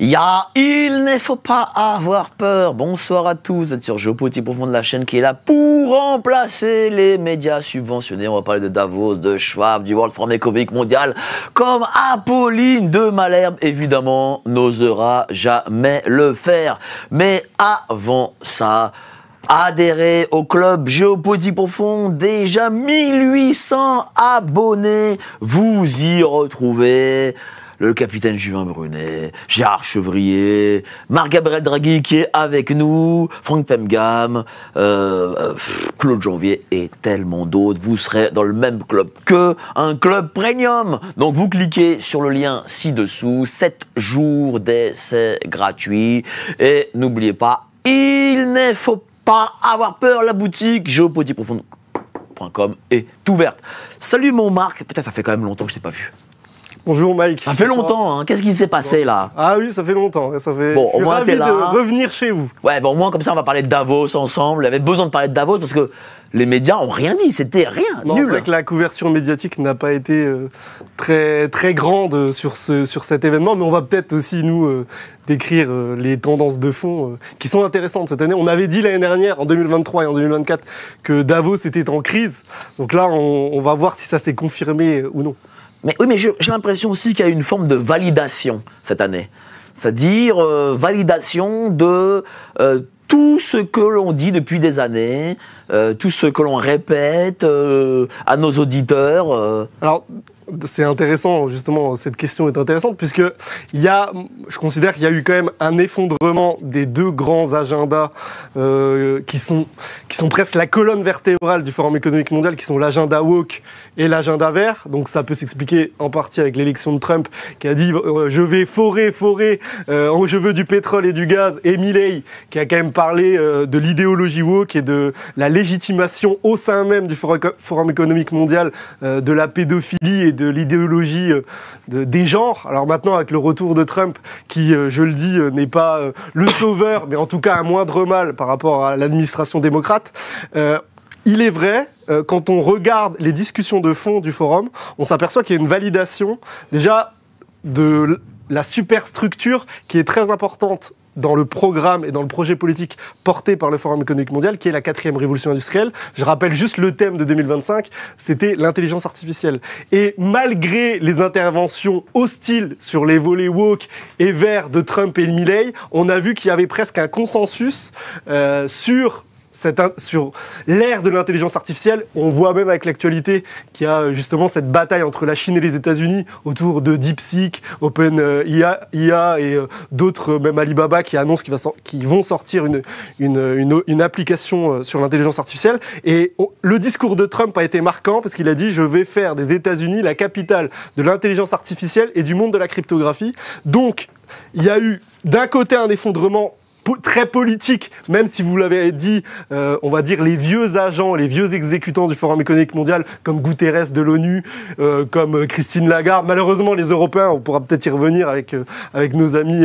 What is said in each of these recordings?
Il ne faut pas avoir peur. Bonsoir à tous, vous êtes sur Géopolitique Profonde, la chaîne qui est là pour remplacer les médias subventionnés. On va parler de Davos, de Schwab, du World Forum économique mondial, comme Apolline de Malherbe, évidemment, n'osera jamais le faire. Mais avant ça, adhérez au club Géopolitique Profonde, déjà 1800 abonnés, vous y retrouvez le capitaine Juvin Brunet, Gérard Chevrier, Marc-Gabriel Draghi qui est avec nous, Franck Pemgam, Claude Janvier et tellement d'autres. Vous serez dans le même club qu'un club premium. Donc vous cliquez sur le lien ci-dessous, 7 jours d'essai gratuit. Et n'oubliez pas, il ne faut pas avoir peur, la boutique géopolitiqueprofonde.com est ouverte. Salut mon Marc, putain ça fait quand même longtemps que je t'ai pas vu. Bonjour Mike. Ça fait longtemps, hein. Qu'est-ce qui s'est passé là? Ah oui, ça fait longtemps. Bon, au moins ravi t'es là, de revenir chez vous. Ouais, bon, au moins comme ça on va parler de Davos ensemble. Il y avait besoin de parler de Davos parce que les médias ont rien dit, c'était rien, non, nul. C'est vrai que la couverture médiatique n'a pas été très, très grande sur cet événement, mais on va peut-être aussi nous décrire les tendances de fond qui sont intéressantes cette année. On avait dit l'année dernière, en 2023 et en 2024, que Davos était en crise. Donc là, on va voir si ça s'est confirmé ou non. Mais oui, mais j'ai l'impression aussi qu'il y a une forme de validation cette année. C'est-à-dire validation de tout ce que l'on dit depuis des années, tout ce que l'on répète à nos auditeurs. Alors, c'est intéressant, justement, cette question est intéressante, puisque je considère qu'il y a eu quand même un effondrement des deux grands agendas qui sont presque la colonne vertébrale du Forum économique mondial, qui sont l'agenda woke et l'agenda vert. Donc ça peut s'expliquer en partie avec l'élection de Trump, qui a dit je vais forer, je veux du pétrole et du gaz, et Milei, qui a quand même parlé de l'idéologie woke et de la légitimation au sein même du Forum économique mondial de la pédophilie et de l'idéologie des genres. Alors maintenant, avec le retour de Trump, qui, je le dis, n'est pas le sauveur, mais en tout cas un moindre mal par rapport à l'administration démocrate, il est vrai, quand on regarde les discussions de fond du forum, on s'aperçoit qu'il y a une validation déjà de la superstructure qui est très importante dans le programme et dans le projet politique porté par le Forum économique mondial, qui est la 4e révolution industrielle. Je rappelle juste le thème de 2025, c'était l'intelligence artificielle. Et malgré les interventions hostiles sur les volets woke et verts de Trump et Milei, on a vu qu'il y avait presque un consensus sur l'ère de l'intelligence artificielle. On voit même avec l'actualité qu'il y a justement cette bataille entre la Chine et les États-Unis autour de DeepSeek, OpenIA et d'autres, même Alibaba, qui annoncent qu'ils vont sortir une application sur l'intelligence artificielle. Et le discours de Trump a été marquant parce qu'il a dit « Je vais faire des États-Unis la capitale de l'intelligence artificielle et du monde de la cryptographie ». Donc, il y a eu d'un côté un effondrement très politique, même si vous l'avez dit, on va dire les vieux agents, les vieux exécutants du Forum économique mondial, comme Guterres de l'ONU, comme Christine Lagarde. Malheureusement, les Européens, on pourra peut-être y revenir avec nos amis,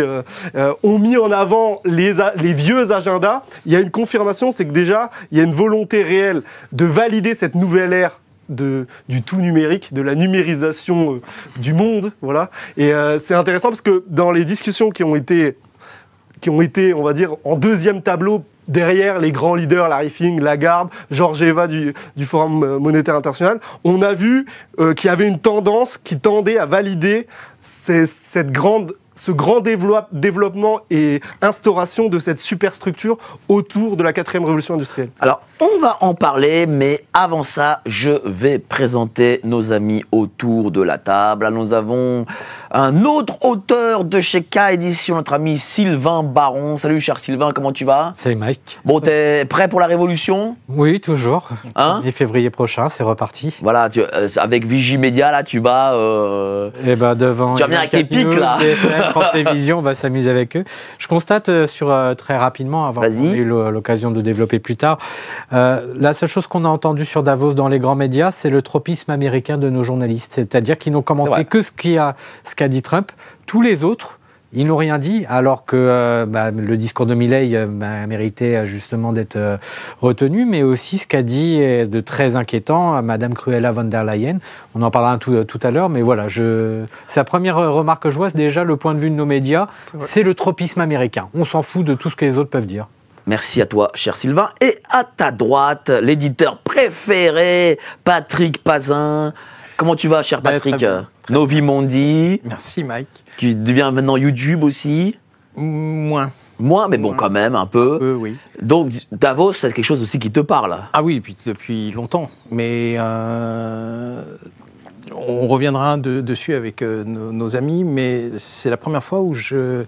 ont mis en avant les vieux agendas. Il y a une confirmation, c'est que déjà, il y a une volonté réelle de valider cette nouvelle ère du tout numérique, de la numérisation du monde, voilà. Et c'est intéressant parce que dans les discussions qui ont été, on va dire, en deuxième tableau, derrière les grands leaders, Larry Fink, Lagarde, Georgieva du Forum monétaire international, on a vu qu'il y avait une tendance qui tendait à valider ce grand développement et instauration de cette superstructure autour de la 4e révolution industrielle. Alors, on va en parler, mais avant ça, je vais présenter nos amis autour de la table. Là, nous avons un autre auteur de chez K Édition, notre ami Sylvain Baron. Salut, cher Sylvain, comment tu vas? Salut, Mike. Bon, t'es prêt pour la révolution? Oui, toujours. Hein? 10 février prochain, c'est reparti. Voilà, avec Vigie Média, là, tu vas... Eh ben, devant... Tu vas venir avec les pics, là. France Télévisions, on va s'amuser avec eux. Je constate très rapidement, avant qu'on ait eu l'occasion de développer plus tard, la seule chose qu'on a entendue sur Davos dans les grands médias, c'est le tropisme américain de nos journalistes. C'est-à-dire qu'ils n'ont commenté que ce qu'a dit Trump. Tous les autres, Ils n'ont rien dit, alors que le discours de Milei méritait justement d'être retenu, mais aussi ce qu'a dit est de très inquiétant Madame Cruella von der Leyen. On en parlera tout à l'heure, mais voilà, c'est la première remarque que je vois, c'est déjà le point de vue de nos médias, c'est le tropisme américain. On s'en fout de tout ce que les autres peuvent dire. Merci à toi, cher Sylvain. Et à ta droite, l'éditeur préféré, Patrick Pazin. Comment tu vas, cher Patrick? Novi Mondi. Merci, Mike. Qui devient maintenant YouTube aussi. Moins. Moins, mais bon, quand même, un peu. Oui. Donc, Davos, c'est quelque chose aussi qui te parle. Ah oui, depuis longtemps. Mais on reviendra dessus avec nos amis, mais c'est la première fois où je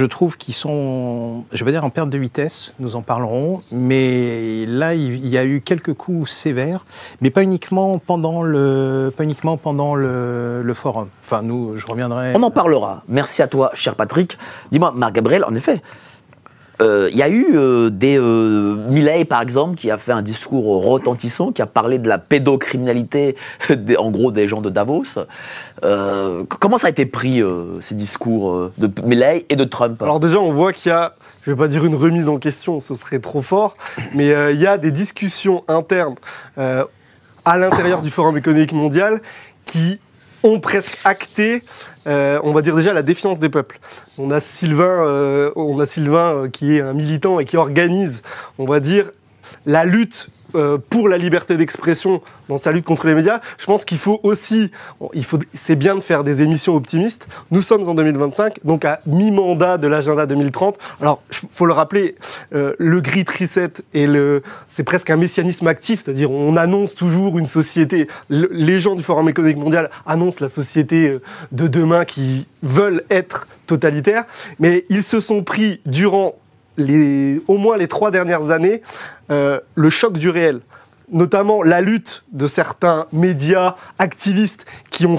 trouve qu'ils sont, je vais dire, en perte de vitesse, nous en parlerons, mais là, il y a eu quelques coups sévères, mais pas uniquement pendant le forum. Enfin, je reviendrai... On en parlera. Merci à toi, cher Patrick. Dis-moi, Marc-Gabriel, en effet, il y a eu Milei, par exemple, qui a fait un discours retentissant, qui a parlé de la pédocriminalité, en gros, des gens de Davos. Comment ça a été pris, ces discours de Milei et de Trump? Alors déjà, on voit qu'il y a, je ne vais pas dire une remise en question, ce serait trop fort, mais il y a des discussions internes à l'intérieur du Forum économique mondial qui ont presque acté, on va dire déjà, la défiance des peuples. On a Sylvain qui est un militant et qui organise, on va dire, la lutte pour la liberté d'expression dans sa lutte contre les médias. Je pense qu'il faut aussi, c'est bien de faire des émissions optimistes. Nous sommes en 2025, donc à mi-mandat de l'agenda 2030. Alors, il faut le rappeler, le Great Reset c'est presque un messianisme actif, c'est-à-dire on annonce toujours une société. Les gens du Forum économique mondial annoncent la société de demain qui veulent être totalitaires, mais ils se sont pris durant au moins les 3 dernières années, le choc du réel, notamment la lutte de certains médias activistes qui ont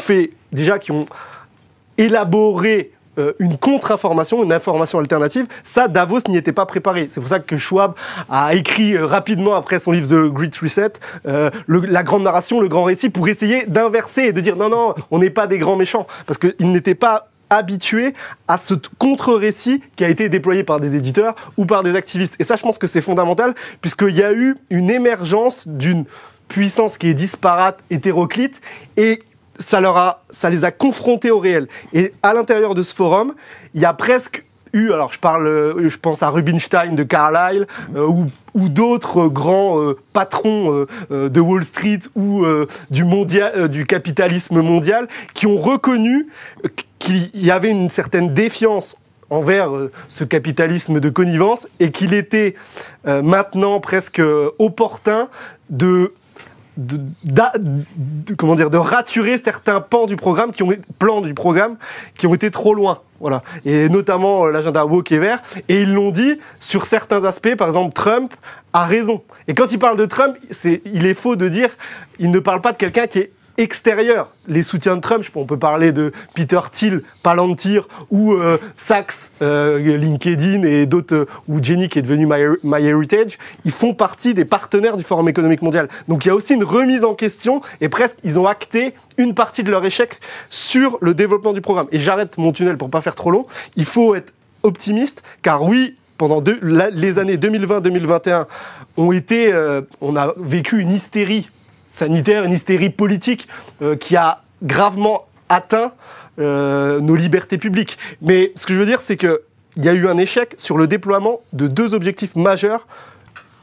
élaboré une contre-information, une information alternative. Ça, Davos n'y était pas préparé. C'est pour ça que Schwab a écrit rapidement après son livre The Great Reset la grande narration, le grand récit, pour essayer d'inverser et de dire non, on n'est pas des grands méchants, parce qu'ils n'étaient pas habitués à ce contre-récit qui a été déployé par des éditeurs ou par des activistes. Et ça, je pense que c'est fondamental, puisqu'il y a eu une émergence d'une puissance qui est disparate, hétéroclite, et ça les a confrontés au réel. Et à l'intérieur de ce forum, il y a presque eu, alors je pense à Rubinstein de Carlyle, ou d'autres grands patrons de Wall Street ou du capitalisme mondial, qui ont reconnu qu'il y avait une certaine défiance envers ce capitalisme de connivence et qu'il était maintenant presque opportun de raturer certains plans du programme qui ont été trop loin. Voilà. Et notamment l'agenda woke et vert. Et ils l'ont dit sur certains aspects. Par exemple, Trump a raison. Et quand il parle de Trump, il est faux de dire il ne parle pas de quelqu'un qui est extérieur. Les soutiens de Trump, on peut parler de Peter Thiel, Palantir, ou Sachs, LinkedIn et d'autres, ou Jenny qui est devenue MyHeritage, ils font partie des partenaires du Forum économique mondial. Donc il y a aussi une remise en question et presque ils ont acté une partie de leur échec sur le développement du programme. Et j'arrête mon tunnel pour pas faire trop long. Il faut être optimiste car oui, pendant les années 2020-2021, on a vécu une hystérie sanitaire, une hystérie politique qui a gravement atteint nos libertés publiques. Mais ce que je veux dire, c'est qu'il y a eu un échec sur le déploiement de 2 objectifs majeurs,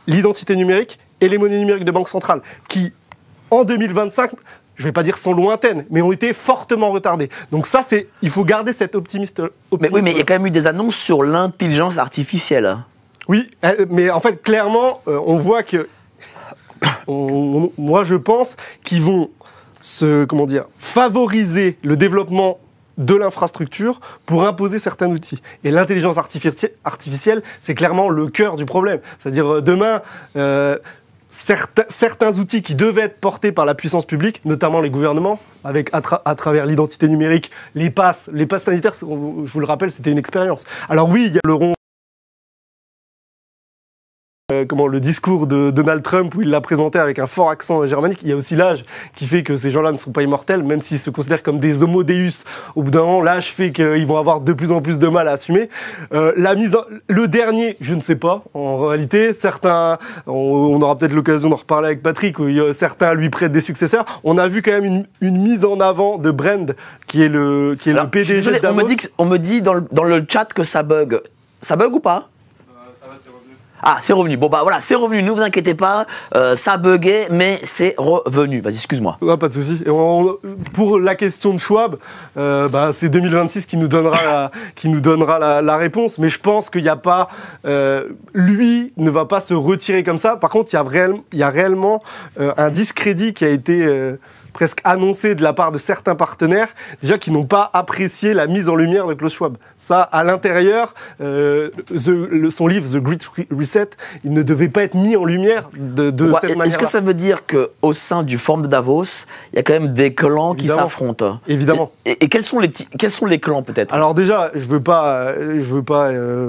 l'identité numérique et les monnaies numériques de banque centrale, qui, en 2025, je ne vais pas dire sont lointaines, mais ont été fortement retardées. Donc ça, il faut garder cet optimisme. Mais il y a quand même eu des annonces sur l'intelligence artificielle. Oui, mais en fait, clairement, on voit que moi, je pense qu'ils vont favoriser le développement de l'infrastructure pour imposer certains outils. Et l'intelligence artificielle, c'est clairement le cœur du problème. C'est-à-dire, demain, certains outils qui devaient être portés par la puissance publique, notamment les gouvernements, à travers l'identité numérique, les passes sanitaires, je vous le rappelle, c'était une expérience. Alors oui, il y a le rond le discours de Donald Trump où il l'a présenté avec un fort accent germanique. Il y a aussi l'âge qui fait que ces gens-là ne sont pas immortels, même s'ils se considèrent comme des homo deus. Au bout d'un moment, l'âge fait qu'ils vont avoir de plus en plus de mal à assumer. Le dernier, je ne sais pas, en réalité. Certains, on aura peut-être l'occasion d'en reparler avec Patrick, où certains lui prêtent des successeurs. On a vu quand même une mise en avant de Brand, qui est le PDG désolé, de Davos. on me dit dans le chat que ça bug. Ça bug ou pas? Ça va, c'est revenu. Ah, c'est revenu. Bon, bah voilà, c'est revenu. Ne vous inquiétez pas. Ça buguait, mais c'est revenu. Vas-y, excuse-moi. Ouais, pas de souci. Et pour la question de Schwab, c'est 2026 qui nous donnera la réponse. Mais je pense qu'il n'y a pas, lui ne va pas se retirer comme ça. Par contre, il y a réellement un discrédit qui a été presque annoncé de la part de certains partenaires, déjà qui n'ont pas apprécié la mise en lumière de Klaus Schwab. Ça, à l'intérieur, son livre The Great Reset, il ne devait pas être mis en lumière de cette manière-là. Est-ce que ça veut dire qu'au sein du Forum de Davos, il y a quand même des clans qui s'affrontent? Évidemment. Et quels sont les clans, peut-être? Alors déjà, je veux pas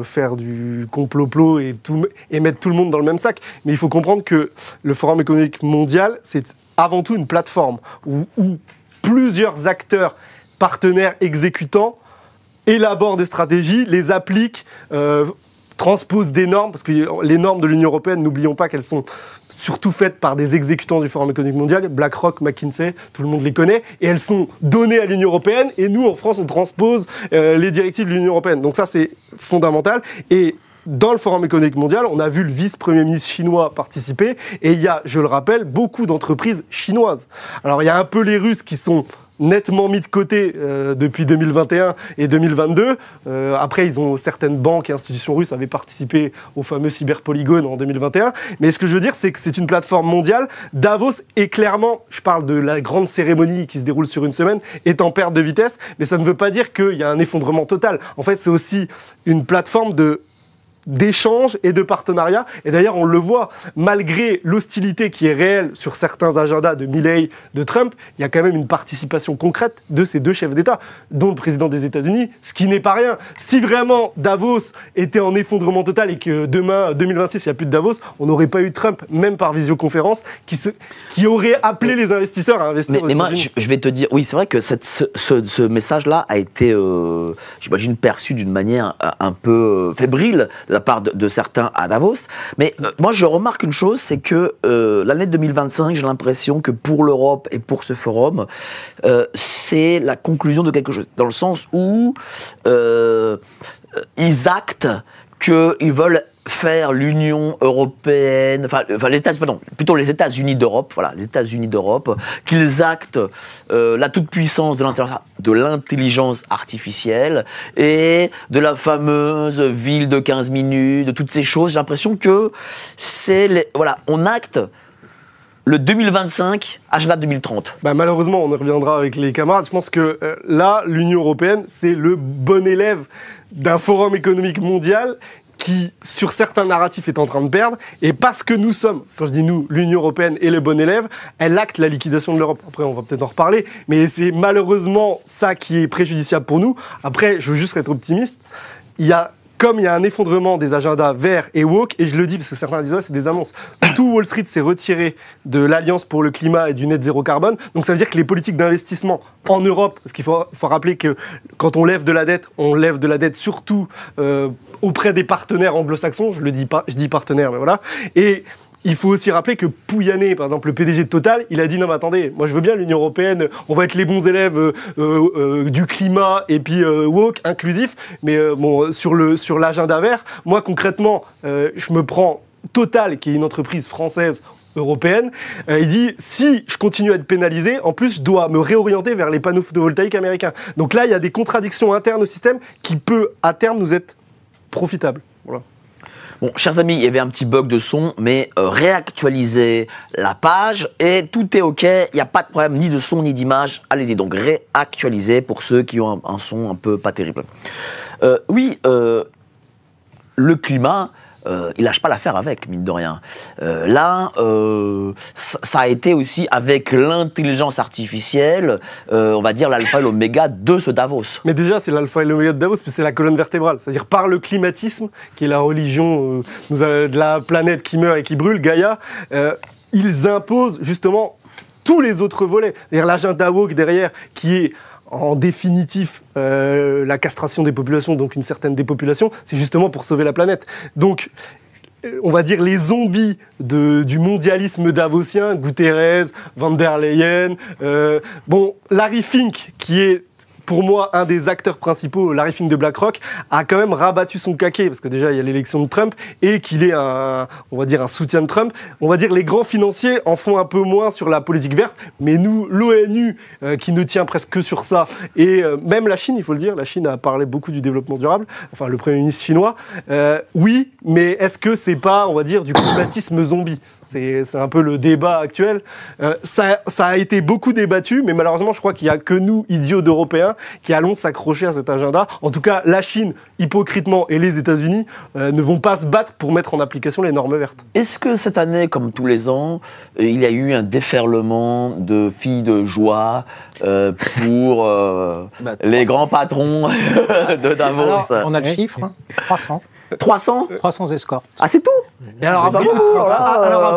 faire du complot et mettre tout le monde dans le même sac, mais il faut comprendre que le Forum économique mondial, c'est avant tout une plateforme où plusieurs acteurs, partenaires, exécutants élaborent des stratégies, les appliquent, transposent des normes, parce que les normes de l'Union européenne, n'oublions pas qu'elles sont surtout faites par des exécutants du Forum économique mondial, BlackRock, McKinsey, tout le monde les connaît, et elles sont données à l'Union européenne, et nous, en France, on transpose les directives de l'Union européenne. Donc ça, c'est fondamental. Et dans le Forum économique mondial, on a vu le vice-premier ministre chinois participer, et il y a, je le rappelle, beaucoup d'entreprises chinoises. Alors il y a un peu les Russes qui sont nettement mis de côté depuis 2021 et 2022. Après, certaines banques et institutions russes avaient participé au fameux cyberpolygone en 2021. Mais ce que je veux dire, c'est que c'est une plateforme mondiale. Davos est clairement, je parle de la grande cérémonie qui se déroule sur une semaine, est en perte de vitesse, mais ça ne veut pas dire qu'il y a un effondrement total. En fait, c'est aussi une plateforme d'échanges et de partenariats. Et d'ailleurs, on le voit, malgré l'hostilité qui est réelle sur certains agendas de Milley, de Trump, il y a quand même une participation concrète de ces deux chefs d'État, dont le président des États-Unis, ce qui n'est pas rien. Si vraiment Davos était en effondrement total et que demain, 2026, il n'y a plus de Davos, on n'aurait pas eu Trump, même par visioconférence, qui aurait appelé les investisseurs à investir aux moi, États-Unis. je vais te dire, oui, c'est vrai que ce message-là a été, j'imagine, perçu d'une manière un peu fébrile de la part de certains à Davos. Mais moi, je remarque une chose, c'est que l'année 2025, j'ai l'impression que pour l'Europe et pour ce forum, c'est la conclusion de quelque chose. Dans le sens où ils actent qu'ils veulent faire l'Union européenne, enfin les États, pardon, plutôt les États-Unis d'Europe, voilà, les États-Unis d'Europe, qu'ils actent la toute-puissance de l'intelligence artificielle et de la fameuse ville de 15 minutes, de toutes ces choses. J'ai l'impression que voilà, on acte le 2025, agenda 2030. Malheureusement, on y reviendra avec les camarades. Je pense que là, l'Union européenne, c'est le bon élève d'un forum économique mondial qui, sur certains narratifs, est en train de perdre. Et parce que nous sommes, quand je dis nous, l'Union européenne est le bon élève, elle acte la liquidation de l'Europe. Après, on va peut-être en reparler. Mais c'est malheureusement ça qui est préjudiciable pour nous. Après, je veux juste être optimiste. Comme il y a un effondrement des agendas verts et woke, et je le dis parce que certains disent c'est des annonces, tout Wall Street s'est retiré de l'Alliance pour le climat et du net zéro carbone, donc ça veut dire que les politiques d'investissement en Europe, parce qu'il faut rappeler que quand on lève de la dette surtout auprès des partenaires anglo-saxons, je dis partenaires, mais voilà, et il faut aussi rappeler que Pouyanné, par exemple, le PDG de Total, il a dit non mais attendez, moi je veux bien l'Union européenne, on va être les bons élèves du climat et puis woke, inclusif, mais sur l'agenda vert, moi concrètement, je me prends Total, qui est une entreprise française européenne, il dit si je continue à être pénalisé, en plus je dois me réorienter vers les panneaux photovoltaïques américains. Donc là, il y a des contradictions internes au système qui peut à terme nous être profitable. Voilà. Bon, chers amis, il y avait un petit bug de son, mais réactualisez la page et tout est OK. Il n'y a pas de problème ni de son ni d'image. Allez-y, donc réactualisez pour ceux qui ont un son un peu pas terrible. Oui, le climat, il lâche pas l'affaire avec, mine de rien. Là, ça a été aussi avec l'intelligence artificielle, on va dire l'alpha et l'oméga de ce Davos. Mais déjà, c'est l'alpha et l'oméga de Davos, puis c'est la colonne vertébrale. C'est-à-dire par le climatisme, qui est la religion de la planète qui meurt et qui brûle, Gaïa, ils imposent justement tous les autres volets. C'est-à-dire l'agenda woke derrière, qui est en définitif la castration des populations, donc une certaine dépopulation, c'est justement pour sauver la planète. Donc, on va dire les zombies du mondialisme davosien, Guterres, Van der Leyen, Larry Fink, qui est pour moi un des acteurs principaux, Larry Fink de BlackRock, a quand même rabattu son caquet, parce que déjà il y a l'élection de Trump, et qu'il est un soutien de Trump. On va dire les grands financiers en font un peu moins sur la politique verte, mais nous, l'ONU, qui ne tient presque que sur ça, et même la Chine, il faut le dire, la Chine a parlé beaucoup du développement durable, enfin le Premier ministre chinois, oui, mais est-ce que c'est pas, on va dire, du climatisme zombie ? C'est un peu le débat actuel. Ça a été beaucoup débattu, mais malheureusement, je crois qu'il n'y a que nous, idiots d'Européens, qui allons s'accrocher à cet agenda. En tout cas, la Chine, hypocritement, et les États-Unis ne vont pas se battre pour mettre en application les normes vertes. Est-ce que cette année, comme tous les ans, il y a eu un déferlement de filles de joie pour les grands patrons de Davos? Alors, on a le chiffre, 300. 300 300 escortes. Ah, c'est tout? Et alors, a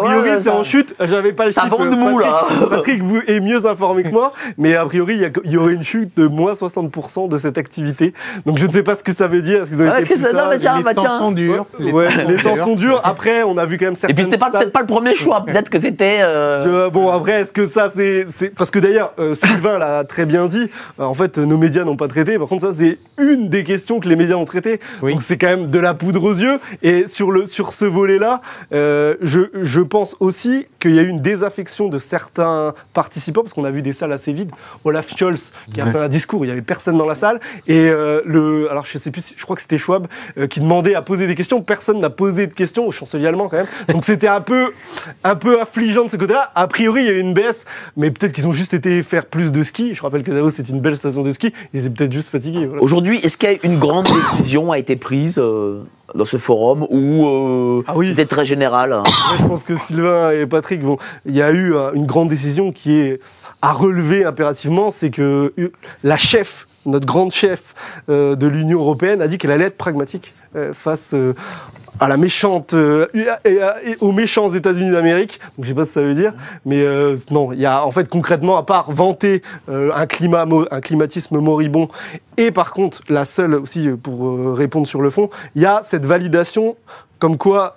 priori, c'est en chute. J'avais pas le chiffre. Ça vend de mou, là. Patrick vous est mieux informé que moi, mais a priori, il y aurait une chute de moins 60% de cette activité. Donc, je ne sais pas ce que ça veut dire. Est-ce qu'ils ont été plus non, mais tiens, les temps sont durs. Les temps sont durs. Après, on a vu quand même certaines... Et puis, c'était peut-être pas le premier choix. Peut-être que c'était... après, est-ce que ça, c'est... Parce que d'ailleurs, Sylvain l'a très bien dit, en fait, nos médias n'ont pas traité. Par contre, ça, c'est une des questions que les médias ont traitées. Oui. Donc, c'est quand même de la poudre aux yeux. Et sur ce volet-là, je pense aussi qu'il y a eu une désaffection de certains participants, parce qu'on a vu des salles assez vides. Olaf Scholz qui a fait un discours, il n'y avait personne dans la salle. Et alors je sais plus, je crois que c'était Schwab qui demandait à poser des questions. Personne n'a posé de questions, au chancelier allemand quand même. Donc c'était un peu affligeant de ce côté-là. A priori, il y a eu une baisse, mais peut-être qu'ils ont juste été faire plus de ski. Je rappelle que Davos, c'est une belle station de ski. Ils étaient peut-être juste fatigués. Voilà. Aujourd'hui, est-ce qu'il y a une grande décision a été prise dans ce forum ou c'était très général? Je pense que Sylvain et Patrick il y a eu une grande décision qui est à relever impérativement, c'est que notre grande chef de l'Union européenne a dit qu'elle allait être pragmatique face à la méchante et aux méchants États-Unis d'Amérique. Donc je sais pas ce que ça veut dire, mais non, il y a en fait concrètement, à part vanter un climatisme moribond, et par contre la seule aussi pour répondre sur le fond, il y a cette validation comme quoi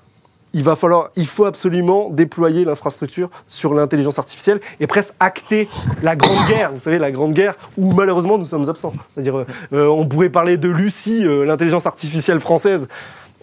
il faut absolument déployer l'infrastructure sur l'intelligence artificielle et presque acter la grande guerre, vous savez, la grande guerre où malheureusement nous sommes absents. C'est-à-dire, on pourrait parler de Lucie, l'intelligence artificielle française.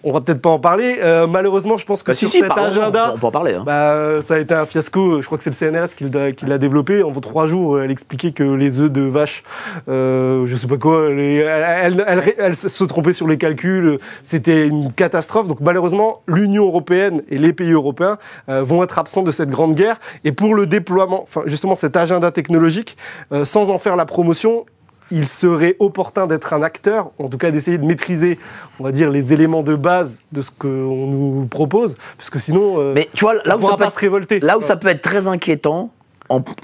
On va peut-être pas en parler. Malheureusement, je pense que sur cet agenda, on peut en parler. Hein. Ça a été un fiasco. Je crois que c'est le CNRS qui l'a développé. En 3 jours, elle expliquait que les œufs de vache, je sais pas quoi, elle se trompait sur les calculs. C'était une catastrophe. Donc malheureusement, l'Union européenne et les pays européens vont être absents de cette grande guerre. Et pour le déploiement, enfin justement cet agenda technologique, sans en faire la promotion, il serait opportun d'être un acteur, en tout cas d'essayer de maîtriser, on va dire, les éléments de base de ce qu'on nous propose, parce que sinon, mais tu vois, là où on ne pourra pas se révolter. Là où ça peut être très inquiétant,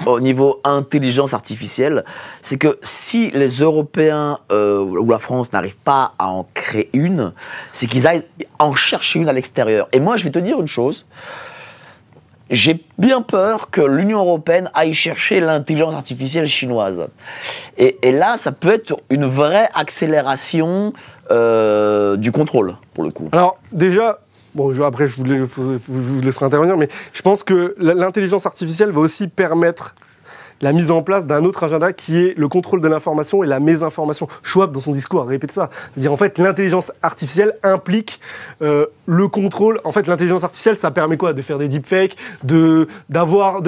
au niveau intelligence artificielle, c'est que si les Européens ou la France n'arrivent pas à en créer une, c'est qu'ils aillent en chercher une à l'extérieur. Et moi, je vais te dire une chose. J'ai bien peur que l'Union européenne aille chercher l'intelligence artificielle chinoise. Et là, ça peut être une vraie accélération du contrôle, pour le coup. Alors, déjà, après, je vous laisserai intervenir, mais je pense que l'intelligence artificielle va aussi permettre la mise en place d'un autre agenda qui est le contrôle de l'information et la mésinformation. Schwab, dans son discours, a répété ça. C'est-à-dire, en fait, l'intelligence artificielle implique le contrôle. En fait, l'intelligence artificielle, ça permet quoi? De faire des deepfakes, de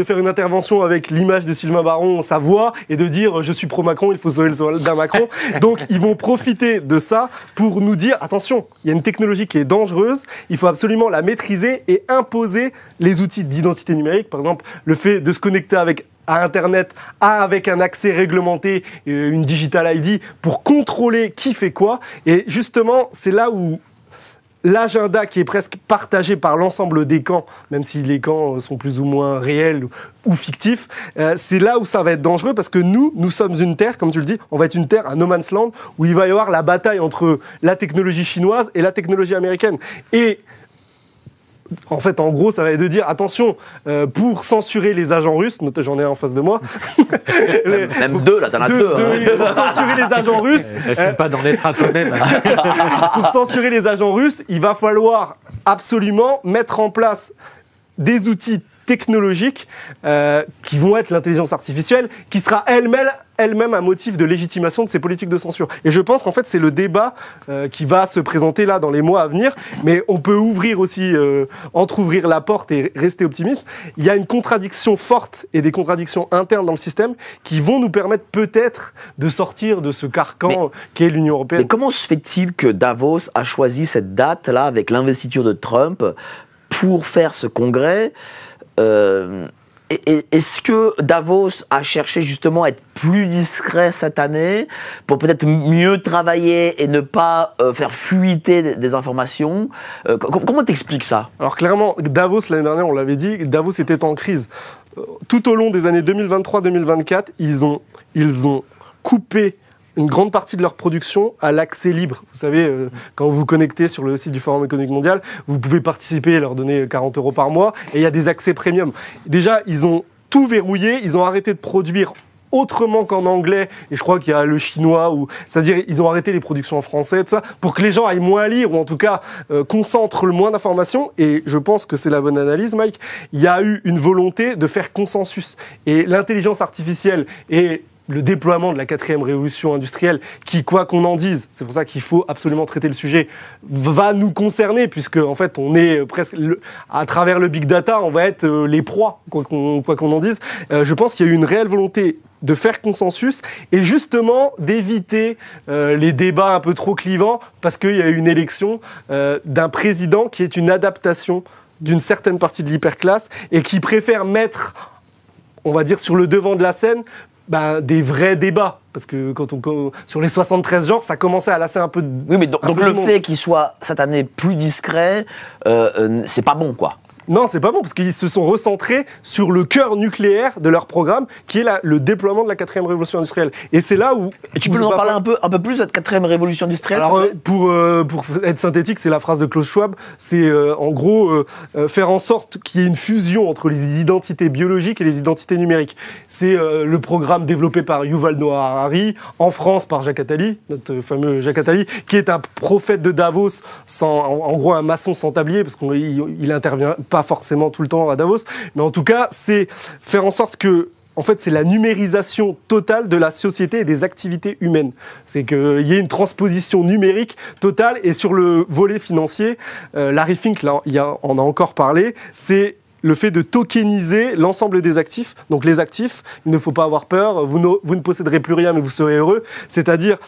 faire une intervention avec l'image de Sylvain Baron, sa voix, et de dire « je suis pro-Macron, il faut sauver le soldat Macron ». Donc, ils vont profiter de ça pour nous dire « attention, il y a une technologie qui est dangereuse, il faut absolument la maîtriser et imposer les outils d'identité numérique ». Par exemple, le fait de se connecter à Internet, avec un accès réglementé, une digital ID, pour contrôler qui fait quoi. Et justement, c'est là où l'agenda qui est presque partagé par l'ensemble des camps, même si les camps sont plus ou moins réels ou fictifs, c'est là où ça va être dangereux parce que nous sommes une terre, comme tu le dis, on va être une terre, un no man's land, où il va y avoir la bataille entre la technologie chinoise et la technologie américaine. Et en fait, en gros, ça va être de dire, attention, pour censurer les agents russes, j'en ai un en face de moi. Même deux, là, t'en as deux. Pour censurer les agents russes. Je suis pas dans les trains toi-même. Pour censurer les agents russes, il va falloir absolument mettre en place des outils technologiques qui vont être l'intelligence artificielle, qui sera elle-même un motif de légitimation de ces politiques de censure. Et je pense qu'en fait, c'est le débat qui va se présenter là dans les mois à venir, mais on peut ouvrir aussi, entrouvrir la porte et rester optimiste. Il y a une contradiction forte et des contradictions internes dans le système qui vont nous permettre peut-être de sortir de ce carcan qu'est l'Union européenne. Mais comment se fait-il que Davos a choisi cette date-là avec l'investiture de Trump pour faire ce congrès? Est-ce que Davos a cherché justement à être plus discret cette année pour peut-être mieux travailler et ne pas faire fuiter des informations? Comment t'expliques ça? Alors clairement, Davos, l'année dernière, on l'avait dit, Davos était en crise. Tout au long des années 2023-2024, ils ont coupé une grande partie de leur production à l'accès libre. Vous savez, quand vous vous connectez sur le site du Forum économique mondial, vous pouvez participer et leur donner 40 € par mois, et il y a des accès premium. Déjà, ils ont tout verrouillé, ils ont arrêté de produire autrement qu'en anglais, et je crois qu'il y a le chinois, c'est-à-dire ils ont arrêté les productions en français, tout ça, pour que les gens aillent moins lire, ou en tout cas concentrent le moins d'informations, et je pense que c'est la bonne analyse, Mike. Il y a eu une volonté de faire consensus, et l'intelligence artificielle et le déploiement de la 4e révolution industrielle, qui, quoi qu'on en dise, c'est pour ça qu'il faut absolument traiter le sujet, va nous concerner, puisque en fait, on est presque, à travers le big data, on va être les proies, quoi qu'on en dise. Je pense qu'il y a eu une réelle volonté de faire consensus et justement d'éviter les débats un peu trop clivants, parce qu'il y a eu une élection d'un président qui est une adaptation d'une certaine partie de l'hyperclasse et qui préfère mettre, on va dire, sur le devant de la scène des vrais débats. Parce que sur les 73 genres, ça commençait à lasser un peu de... Oui, mais donc le fait qu'il soit cette année plus discret, c'est pas bon, quoi. Non, c'est pas bon, parce qu'ils se sont recentrés sur le cœur nucléaire de leur programme, qui est le déploiement de la 4e révolution industrielle. Et c'est là où... Et tu peux nous en parler un peu plus de cette 4e révolution industrielle? Alors, pour être synthétique, c'est la phrase de Klaus Schwab, c'est en gros faire en sorte qu'il y ait une fusion entre les identités biologiques et les identités numériques. C'est le programme développé par Yuval Noah Harari, en France par Jacques Attali, notre fameux Jacques Attali, qui est un prophète de Davos, en gros un maçon sans tablier, parce qu'il intervient pas forcément tout le temps à Davos, mais en tout cas, c'est faire en sorte que, en fait, c'est la numérisation totale de la société et des activités humaines. C'est qu'il y ait une transposition numérique totale, et sur le volet financier, Larry Fink, là, on a encore parlé, c'est le fait de tokeniser l'ensemble des actifs. Donc les actifs, il ne faut pas avoir peur, vous ne posséderez plus rien, mais vous serez heureux. C'est-à-dire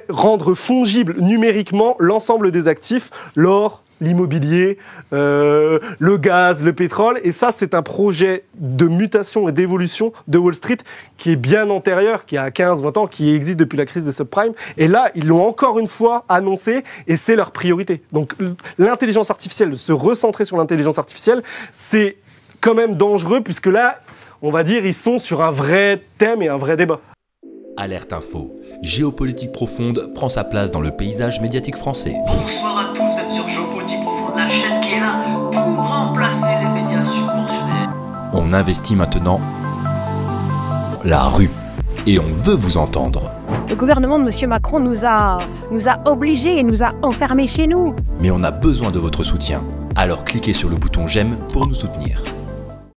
rendre fongible numériquement l'ensemble des actifs, l'or, l'immobilier, le gaz, le pétrole. Et ça, c'est un projet de mutation et d'évolution de Wall Street qui est bien antérieur, qui a 15-20 ans, qui existe depuis la crise des subprimes. Et là, ils l'ont encore une fois annoncé, et c'est leur priorité. Donc l'intelligence artificielle, se recentrer sur l'intelligence artificielle, c'est quand même dangereux, puisque là, on va dire, ils sont sur un vrai thème et un vrai débat. Alerte Info. Géopolitique profonde prend sa place dans le paysage médiatique français. Bonsoir à tous, vous êtes sur Géopolitique profonde, la chaîne qui est là pour remplacer les médias subventionnés. On investit maintenant la rue. Et on veut vous entendre. Le gouvernement de M. Macron nous a obligés et nous a enfermés chez nous. Mais on a besoin de votre soutien. Alors cliquez sur le bouton j'aime pour nous soutenir.